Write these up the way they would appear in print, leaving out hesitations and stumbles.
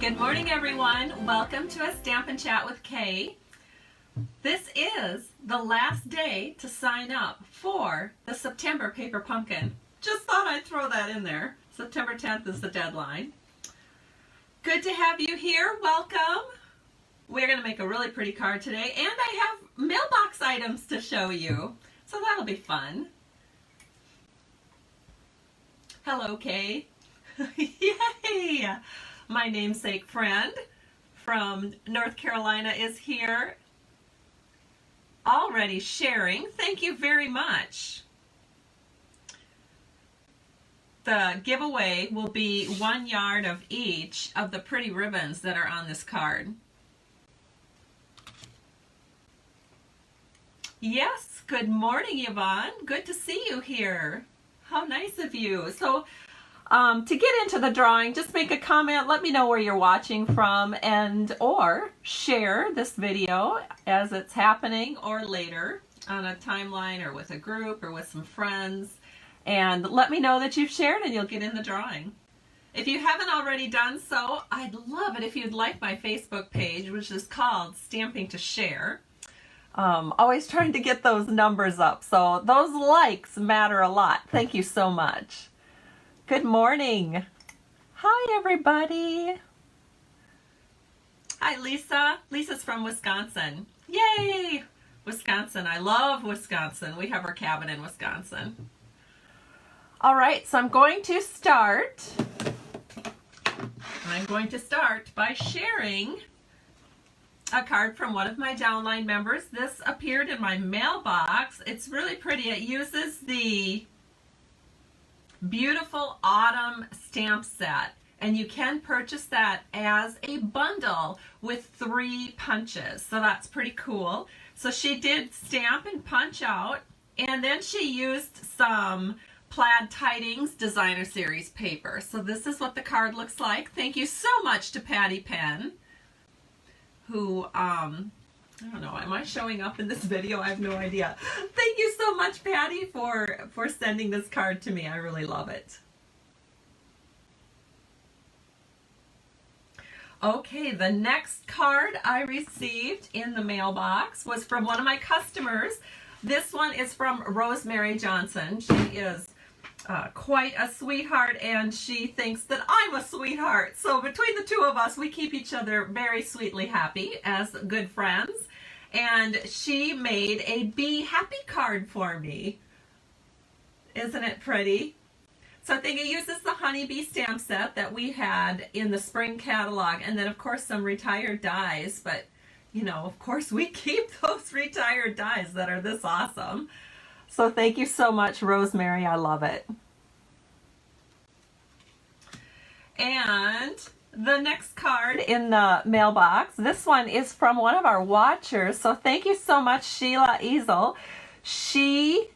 Good morning, everyone. Welcome to a Stamp and Chat with Kay. This is the last day to sign up for the September Paper Pumpkin. Just thought I'd throw that in there. September 10th is the deadline. Good to have you here. Welcome. We're going to make a really pretty card today, and I have mailbox items to show you, so that'll be fun. Hello, Kay. Yay! My namesake friend from North Carolina is here already sharing. Thank you very much. The giveaway will be 1 yard of each of the pretty ribbons that are on this card. Yes, good morning, Yvonne. Good to see you here. How nice of you. So to get into the drawing, just make a comment, let me know where you're watching from, and or share this video as it's happening or later on a timeline or with a group or with some friends, and let me know that you've shared and you'll get in the drawing. If you haven't already done so, I'd love it if you'd like my Facebook page, which is called Stamping to Share. Always trying to get those numbers up, so those likes matter a lot. Thank you so much. Good morning. Hi, everybody. Hi, Lisa. Lisa's from Wisconsin. Yay! Wisconsin. I love Wisconsin. We have our cabin in Wisconsin. All right, so I'm going to start by sharing a card from one of my downline members. This appeared in my mailbox. It's really pretty. It uses the beautiful autumn stamp set, and you can purchase that as a bundle with 3 punches, so that's pretty cool. So she did stamp and punch out, and then she used some Plaid Tidings Designer Series paper. So this is what the card looks like. Thank you so much to Patty Penn, who I don't know, am I showing up in this video? I have no idea. Thank you so much, Patty, for sending this card to me. I really love it. Okay, the next card I received in the mailbox was from one of my customers. This one is from Rosemary Johnson. She is quite a sweetheart, and she thinks that I'm a sweetheart. So between the two of us, we keep each other very sweetly happy as good friends. And she made a Be Happy card for me. Isn't it pretty? So I think it uses the honeybee stamp set that we had in the spring catalog, and then of course some retired dies, but you know, of course we keep those retired dies that are this awesome. So thank you so much, Rosemary. I love it. And the next card in the mailbox, this one is from one of our watchers. So thank you so much, Sheila Easel. She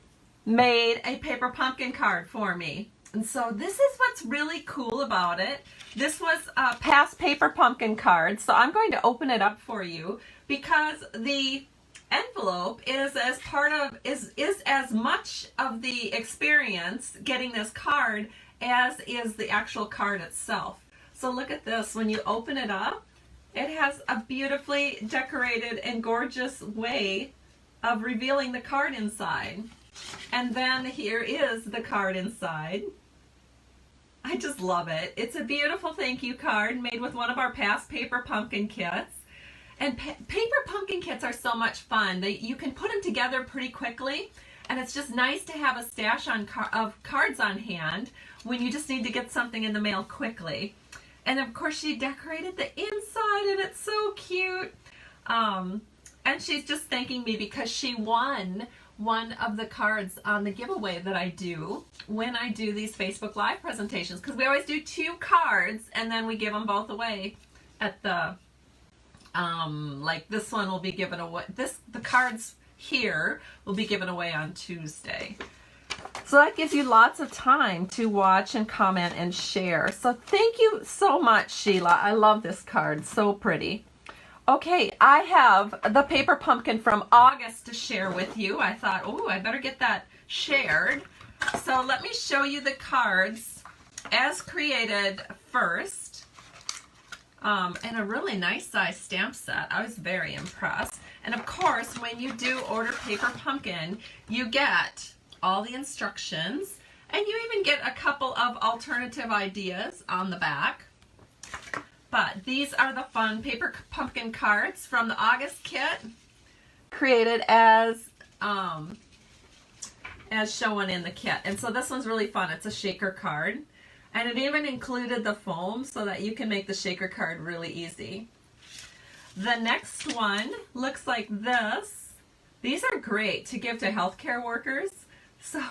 made a paper pumpkin card for me. And so this is what's really cool about it. This was a past paper pumpkin card. So I'm going to open it up for you because the envelope is as much of the experience getting this card as is the actual card itself. So look at this. When you open it up, it has a beautifully decorated and gorgeous way of revealing the card inside. And then here is the card inside. I just love it. It's a beautiful thank you card made with one of our past paper pumpkin kits. And paper pumpkin kits are so much fun. You can put them together pretty quickly, and it's just nice to have a stash of cards on hand when you just need to get something in the mail quickly. And of course she decorated the inside, and it's so cute. And she's just thanking me because she won one of the cards on the giveaway that I do when I do these Facebook Live presentations, because we always do 2 cards and then we give them both away at the like this one will be given away, the cards here will be given away on Tuesday. So that gives you lots of time to watch and comment and share. So thank you so much, Sheila. I love this card. So pretty. Okay, I have the paper pumpkin from August to share with you. I thought, oh, I better get that shared. So let me show you the cards as created first. and a really nice size stamp set. I was very impressed. And of course, when you do order Paper Pumpkin, you get all the instructions, and you even get a couple of alternative ideas on the back. But these are the fun Paper Pumpkin cards from the August kit, created as shown in the kit. And so this one's really fun. It's a shaker card. And it even included the foam so that you can make the shaker card really easy. The next one looks like this. These are great to give to healthcare workers. So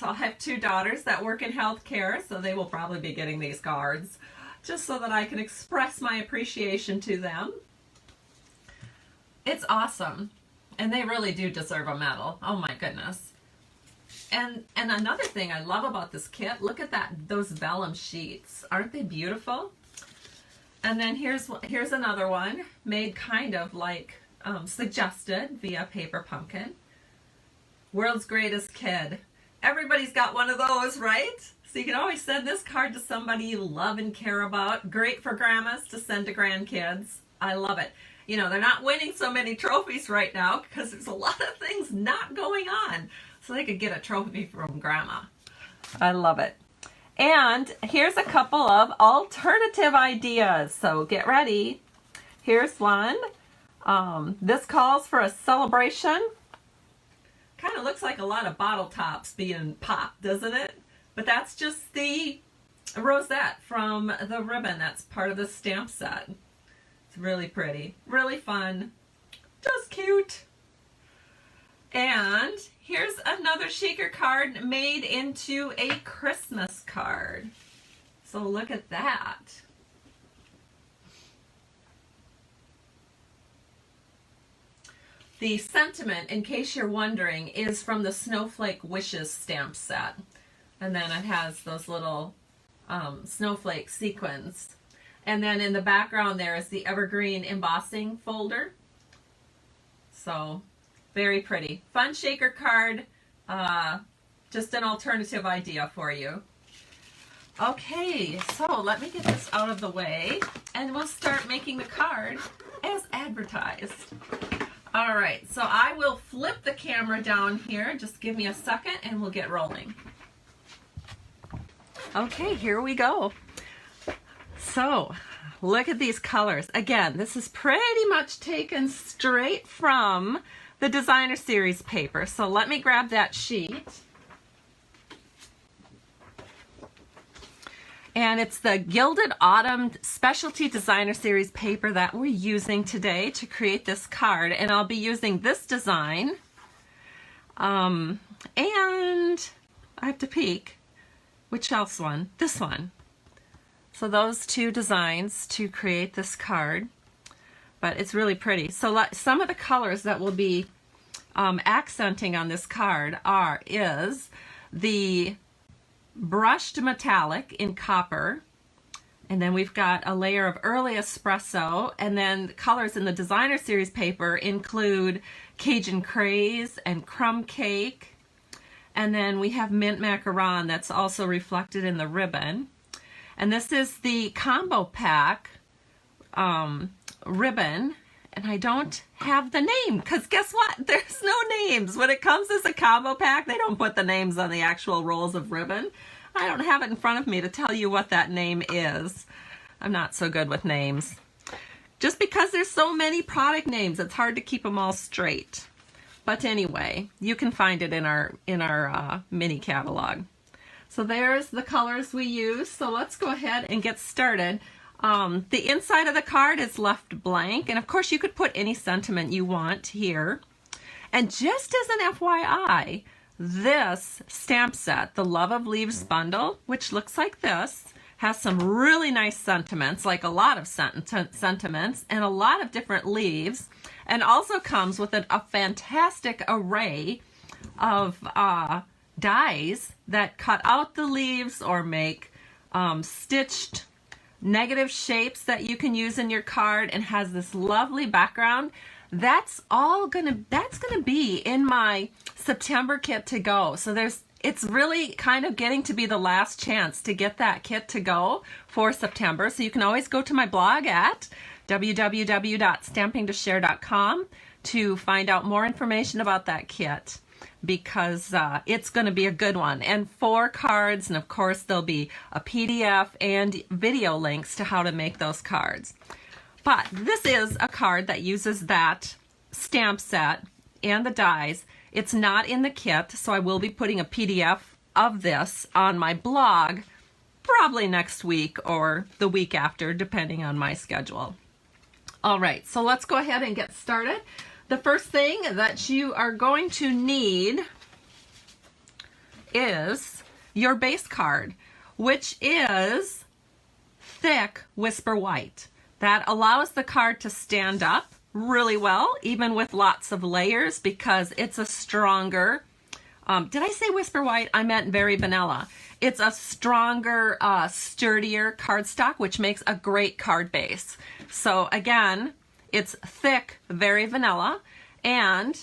I have 2 daughters that work in healthcare, so they will probably be getting these cards just so that I can express my appreciation to them. It's awesome. And they really do deserve a medal. Oh my goodness. And another thing I love about this kit, look at those vellum sheets. Aren't they beautiful? And then here's another one made kind of like suggested via Paper Pumpkin. World's Greatest Kid. Everybody's got one of those, right? So you can always send this card to somebody you love and care about. Great for grandmas to send to grandkids. I love it. You know, they're not winning so many trophies right now because there's a lot of things not going on. So they could get a trophy from grandma. I love it. And here's a couple of alternative ideas. So get ready. Here's one. This calls for a celebration. Kind of looks like a lot of bottle tops being popped, doesn't it? But that's just the rosette from the ribbon that's part of the stamp set. It's really pretty, really fun, just cute. And here's another shaker card made into a Christmas card. So look at that. The sentiment, in case you're wondering, is from the Snowflake Wishes stamp set. And then it has those little snowflake sequins. And then in the background there is the evergreen embossing folder. So very pretty. Fun shaker card. Just an alternative idea for you. Okay, so let me get this out of the way and we'll start making the card as advertised. All right, so I will flip the camera down here. Just give me a second and we'll get rolling. Okay, here we go. So look at these colors. Again, this is pretty much taken straight from the Designer Series paper. So let me grab that sheet. And it's the Gilded Autumn Specialty Designer Series paper that we're using today to create this card. And I'll be using this design. And I have to peek. Which else one? This one. So those 2 designs to create this card. But it's really pretty. So some of the colors that will be accenting on this card is the brushed metallic in copper, and then we've got a layer of early espresso, and then the colors in the Designer Series paper include Cajun Craze and Crumb Cake, and then we have mint macaron that's also reflected in the ribbon. And this is the combo pack ribbon, and I don't have the name because guess what? There's no names. When it comes as a combo pack, they don't put the names on the actual rolls of ribbon. I don't have it in front of me to tell you what that name is. I'm not so good with names. Just because there's so many product names, it's hard to keep them all straight. But anyway, you can find it in our mini catalog. So there's the colors we use. So let's go ahead and get started. The inside of the card is left blank, and of course you could put any sentiment you want here. And just as an FYI, this stamp set, the Love of Leaves bundle, which looks like this, has some really nice sentiments, like a lot of sentiments and a lot of different leaves, and also comes with a fantastic array of dies that cut out the leaves or make stitched negative shapes that you can use in your card, and has this lovely background. That's gonna be in my September kit to go. So there's it's really kind of getting to be the last chance to get that kit to go for September. So you can always go to my blog at www.stampingtoshare.com to find out more information about that kit, because it's going to be a good one. And 4 cards, and of course there'll be a PDF and video links to how to make those cards. But this is a card that uses that stamp set and the dies. It's not in the kit, so I will be putting a PDF of this on my blog probably next week or the week after, depending on my schedule. All right, so let's go ahead and get started. The first thing that you are going to need is your base card, which is thick Whisper White. That allows the card to stand up really well, even with lots of layers, because it's a stronger, did I say Whisper White? I meant Very Vanilla. It's a stronger, sturdier cardstock, which makes a great card base. So again, it's thick, Very Vanilla, and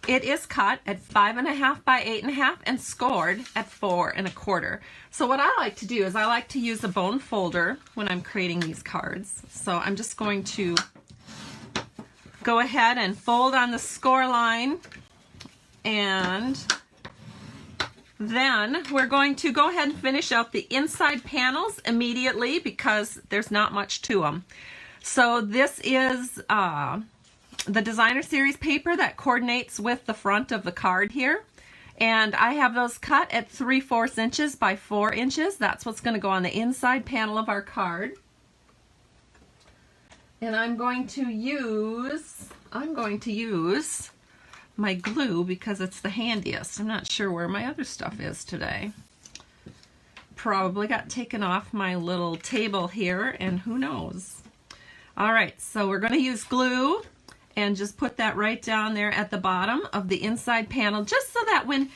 it is cut at 5.5 by 8.5 and scored at 4 1/4. So what I like to do is I like to use a bone folder when I'm creating these cards. So I'm just going to go ahead and fold on the score line, and then we're going to go ahead and finish out the inside panels immediately because there's not much to them. So this is the designer series paper that coordinates with the front of the card here, and I have those cut at 3/4 inches by 4 inches. That's what's going to go on the inside panel of our card. And I'm going to use my glue because it's the handiest. I'm not sure where my other stuff is today. Probably got taken off my little table here, and who knows. All right, so we're going to use glue and just put that right down there at the bottom of the inside panel, just so that when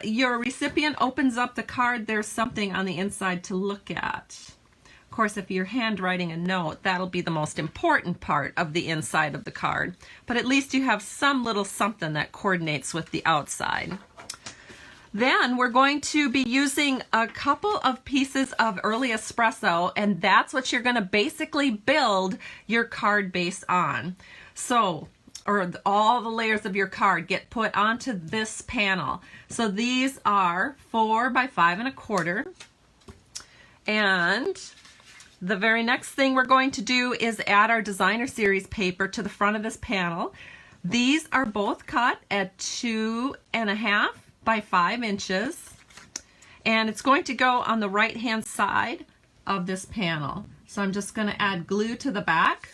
your recipient opens up the card, there's something on the inside to look at. Of course, if you're handwriting a note, that'll be the most important part of the inside of the card. But at least you have some little something that coordinates with the outside. Then we're going to be using a couple of pieces of early espresso, and that's what you're going to basically build your card base on. So, all the layers of your card get put onto this panel. So these are 4 by 5 1/4. And the very next thing we're going to do is add our designer series paper to the front of this panel. These are both cut at 2.5 by 5 inches, and it's going to go on the right hand side of this panel. So I'm just going to add glue to the back,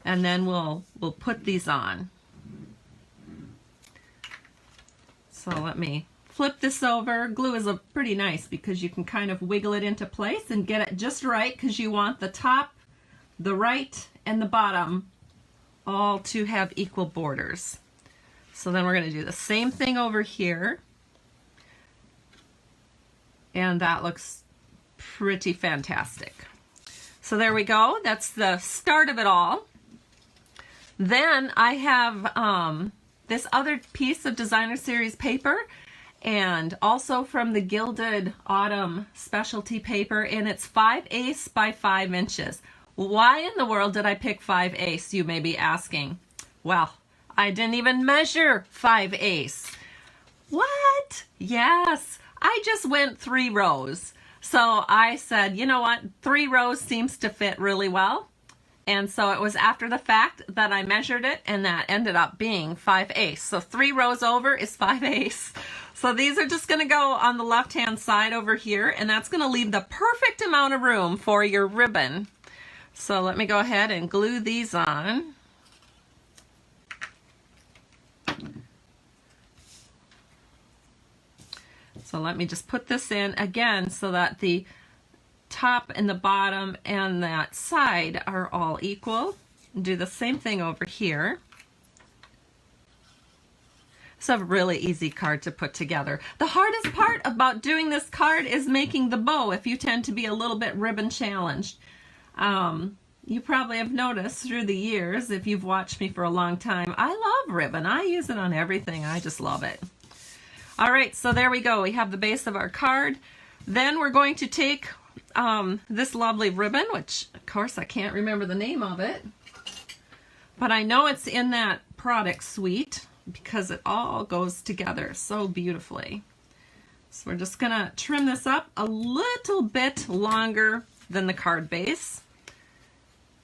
and then we'll put these on. So let me flip this over. Glue is pretty nice because you can kind of wiggle it into place and get it just right, because you want the top, the right, and the bottom all to have equal borders. So then we're going to do the same thing over here, and that looks pretty fantastic. So there we go. That's the start of it all. Then I have this other piece of designer series paper, and also from the Gilded Autumn specialty paper, and it's 5/8 by 5 inches. Why in the world did I pick 5/8, you may be asking? Well, I didn't even measure 5/8. What? Yes, I just went 3 rows. So I said, you know what, 3 rows seems to fit really well. And so it was after the fact that I measured it, and that ended up being 5/8. So 3 rows over is 5/8. So these are just going to go on the left-hand side over here, and that's going to leave the perfect amount of room for your ribbon. So let me go ahead and glue these on. So let me just put this in again so that the top and the bottom and that side are all equal. Do the same thing over here. It's a really easy card to put together. The hardest part about doing this card is making the bow if you tend to be a little bit ribbon challenged. You probably have noticed through the years, if you've watched me for a long time, I love ribbon. I use it on everything. I just love it. All right, so there we go. We have the base of our card. Then we're going to take this lovely ribbon, which of course I can't remember the name of it, but I know it's in that product suite because it all goes together so beautifully. So we're just gonna trim this up a little bit longer than the card base.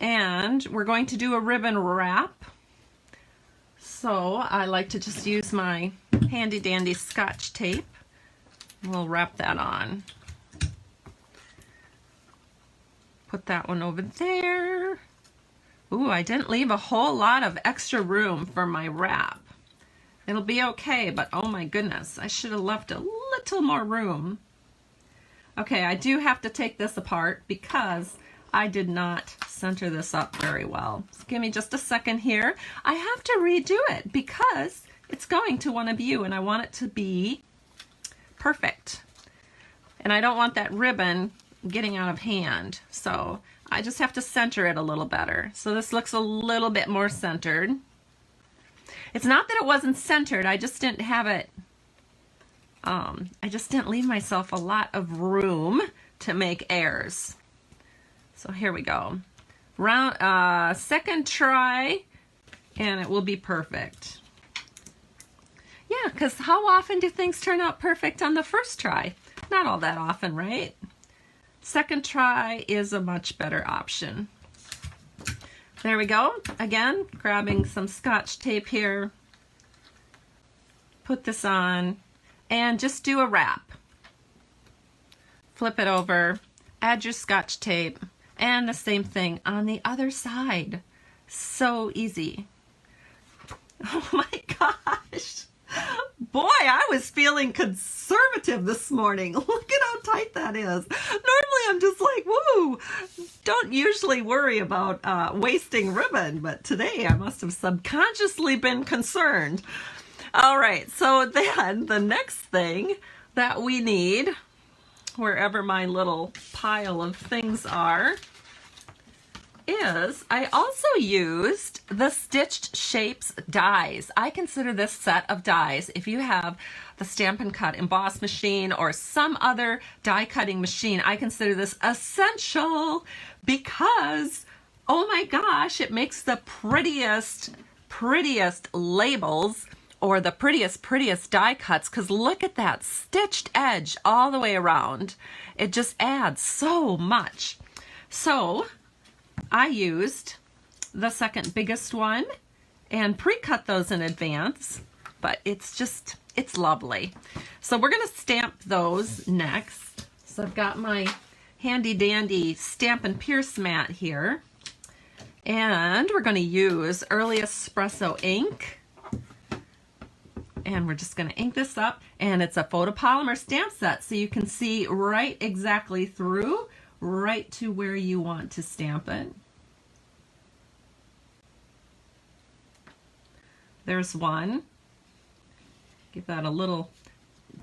And we're going to do a ribbon wrap. So I like to just use my handy dandy Scotch tape. We'll wrap that on. Put that one over there. Ooh, I didn't leave a whole lot of extra room for my wrap. It'll be okay, but oh my goodness, I should have left a little more room. Okay, I do have to take this apart because I did not center this up very well. So give me just a second here. I have to redo it because it's going to one of you and I want it to be perfect. And I don't want that ribbon getting out of hand. So I just have to center it a little better. So this looks a little bit more centered. It's not that it wasn't centered, I just didn't have it, I just didn't leave myself a lot of room to make errors. So here we go. Second try, and it will be perfect. Yeah, because how often do things turn out perfect on the first try? Not all that often, right? Second try is a much better option. There we go. Again, grabbing some Scotch tape here. Put this on and just do a wrap. Flip it over, add your Scotch tape, and the same thing on the other side. So easy. Oh my gosh. Boy, I was feeling conservative this morning. Look at how tight that is. Normally I'm just like, woo, don't usually worry about wasting ribbon, but today I must have subconsciously been concerned. All right, so then the next thing that we need, wherever my little pile of things are, is I also used the Stitched Shapes dies. I consider this set of dies, if you have the Stampin' Cut emboss machine or some other die cutting machine, I consider this essential because, oh my gosh, it makes the prettiest labels or the prettiest die cuts, because look at that stitched edge all the way around. It just adds so much. So I used the second biggest one and pre-cut those in advance, but it's lovely. So we're gonna stamp those next. So I've got my handy dandy Stampin' Pierce mat here, and we're gonna use Early Espresso ink, and we're just gonna ink this up, and it's a photopolymer stamp set, so you can see right exactly through, right to where you want to stamp it. There's one. Give that a little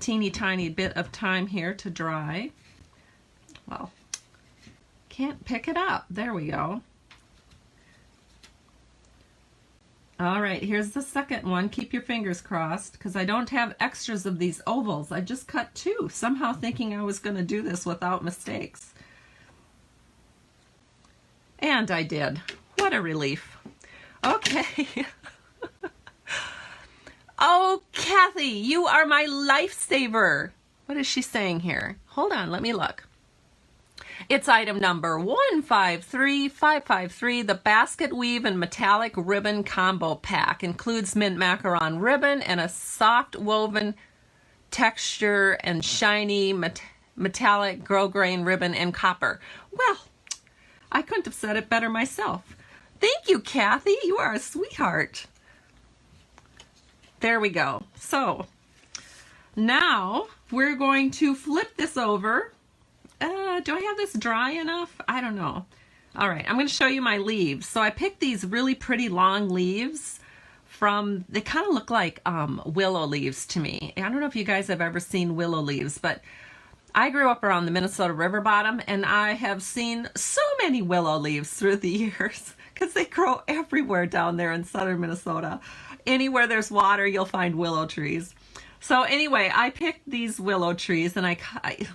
teeny tiny bit of time here to dry. Well, can't pick it up. There we go. All right, here's the second one. Keep your fingers crossed because I don't have extras of these ovals. I just cut two, somehow thinking I was going to do this without mistakes. And I did. What a relief. Okay. Oh, Kathy, you are my lifesaver. What is she saying here? Hold on, let me look. It's item number 153553. The Basket Weave and Metallic Ribbon Combo Pack includes mint macaron ribbon and a soft woven texture and shiny metallic grosgrain ribbon and copper. Well, I couldn't have said it better myself. Thank you, Kathy. You are a sweetheart. There we go. So now we're going to flip this over. Do I have this dry enough? I don't know. All right, I'm going to show you my leaves. So I picked these really pretty long leaves from, they kind of look like willow leaves to me. I don't know if you guys have ever seen willow leaves, but I grew up around the Minnesota river bottom and I have seen so many willow leaves through the years because they grow everywhere down there in southern Minnesota. Anywhere there's water, you'll find willow trees. So anyway, I picked these willow trees and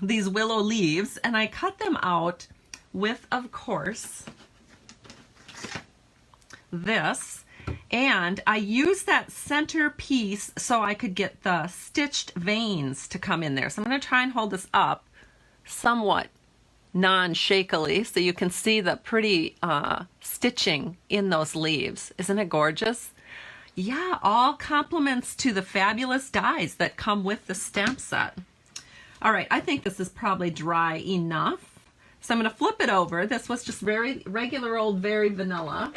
these willow leaves, and I cut them out with, of course, this. And I used that center piece so I could get the stitched veins to come in there. So I'm going to try and hold this up somewhat non-shakily so you can see the pretty stitching in those leaves. Isn't it gorgeous? Yeah, all compliments to the fabulous dies that come with the stamp set. All right, I think this is probably dry enough. So I'm going to flip it over. This was just very regular old, very vanilla.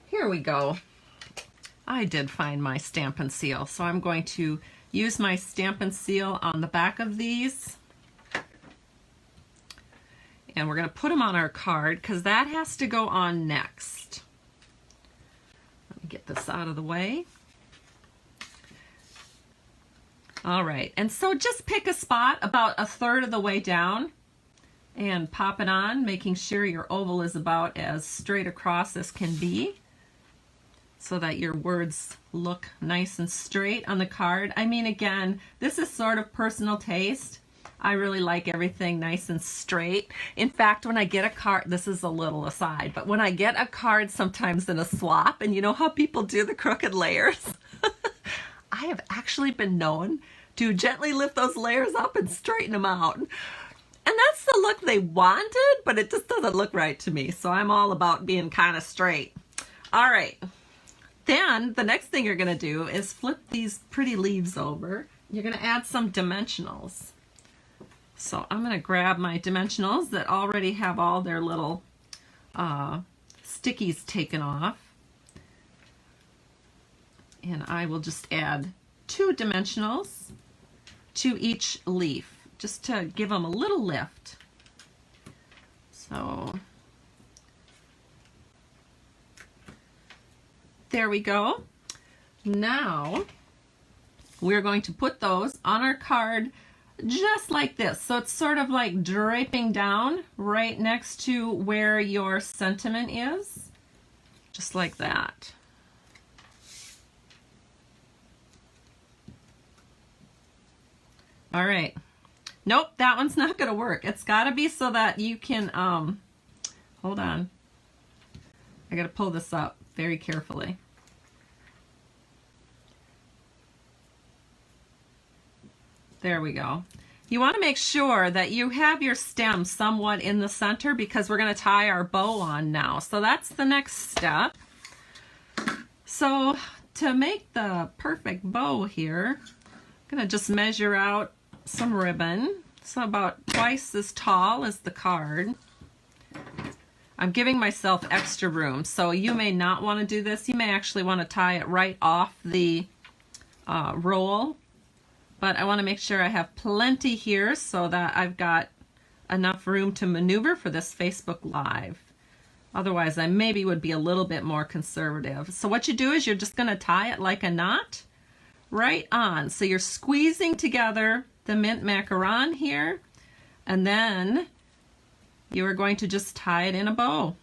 Here we go. I did find my stamp and seal, so I'm going to use my stamp and seal on the back of these. And we're going to put them on our card because that has to go on next. Let me get this out of the way. All right, and so just pick a spot about a third of the way down and pop it on, making sure your oval is about as straight across as can be so that your words look nice and straight on the card. I mean, again, this is sort of personal taste. I really like everything nice and straight. In fact, when I get a card, this is a little aside, but when I get a card sometimes in a swap, and you know how people do the crooked layers? I have actually been known to gently lift those layers up and straighten them out. And that's the look they wanted, but it just doesn't look right to me. So I'm all about being kind of straight. All right. Then the next thing you're going to do is flip these pretty leaves over. You're going to add some dimensionals. So I'm going to grab my dimensionals that already have all their little stickies taken off. And I will just add 2 dimensionals to each leaf, just to give them a little lift. So there we go. Now we're going to put those on our card just like this. So it's sort of like draping down right next to where your sentiment is, just like that. All right. Nope, that one's not going to work. It's got to be so that you can, hold on. I got to pull this up very carefully. There we go. You want to make sure that you have your stem somewhat in the center because we're going to tie our bow on now. So that's the next step. So to make the perfect bow here, I'm going to just measure out some ribbon. So about twice as tall as the card. I'm giving myself extra room, so you may not want to do this. You may actually want to tie it right off the roll, but I want to make sure I have plenty here so that I've got enough room to maneuver for this Facebook Live. Otherwise, I maybe would be a little bit more conservative. So what you do is you're just going to tie it like a knot right on. So you're squeezing together the mint macaron here, and then you are going to just tie it in a bow.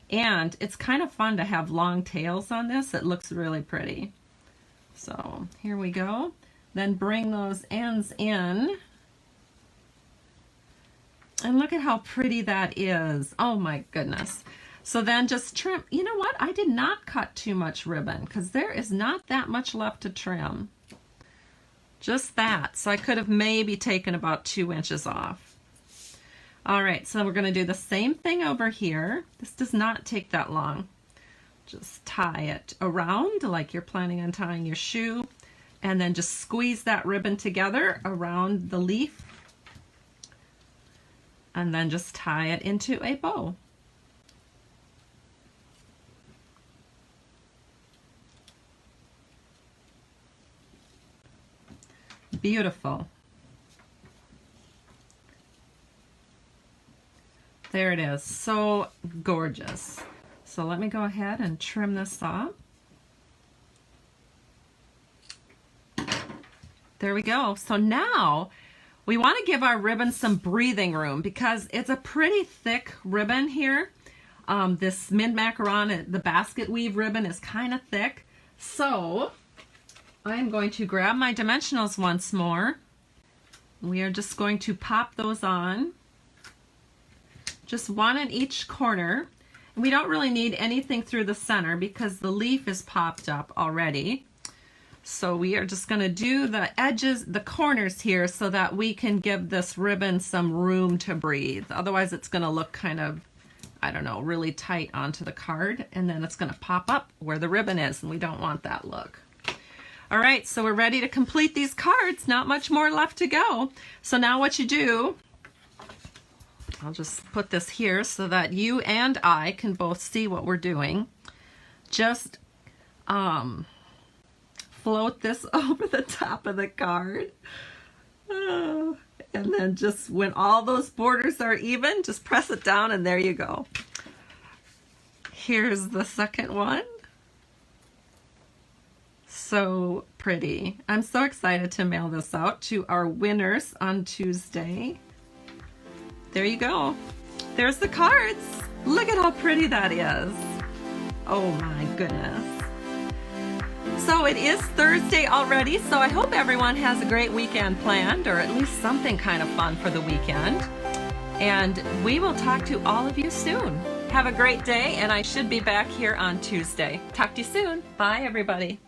And it's kind of fun to have long tails on this. It looks really pretty. So here we go. Then bring those ends in. And look at how pretty that is. Oh my goodness. So then just trim. You know what? I did not cut too much ribbon because there is not that much left to trim. Just that. So I could have maybe taken about 2 inches off. All right, so we're going to do the same thing over here. This does not take that long. Just tie it around like you're planning on tying your shoe, and then just squeeze that ribbon together around the leaf, and then just tie it into a bow. Beautiful. There it is. So gorgeous. So let me go ahead and trim this off. There we go. So now we want to give our ribbon some breathing room because it's a pretty thick ribbon here. This mint macaron, the basket weave ribbon is kind of thick. So I'm going to grab my dimensionals once more. We are just going to pop those on. Just one in each corner. We don't really need anything through the center because the leaf is popped up already. So we are just going to do the edges, the corners here, so that we can give this ribbon some room to breathe. Otherwise it's going to look kind of, I don't know, really tight onto the card, and then it's going to pop up where the ribbon is, and we don't want that look. All right, so we're ready to complete these cards. Not much more left to go. So now what you do, I'll just put this here so that you and I can both see what we're doing. Just float this over the top of the card. And then just when all those borders are even, just press it down and there you go. Here's the second one. So pretty. I'm so excited to mail this out to our winners on Tuesday. There you go. There's the cards. Look at how pretty that is. Oh my goodness. So it is Thursday already, so I hope everyone has a great weekend planned, or at least something kind of fun for the weekend. And we will talk to all of you soon. Have a great day, and I should be back here on Tuesday. Talk to you soon. Bye, everybody.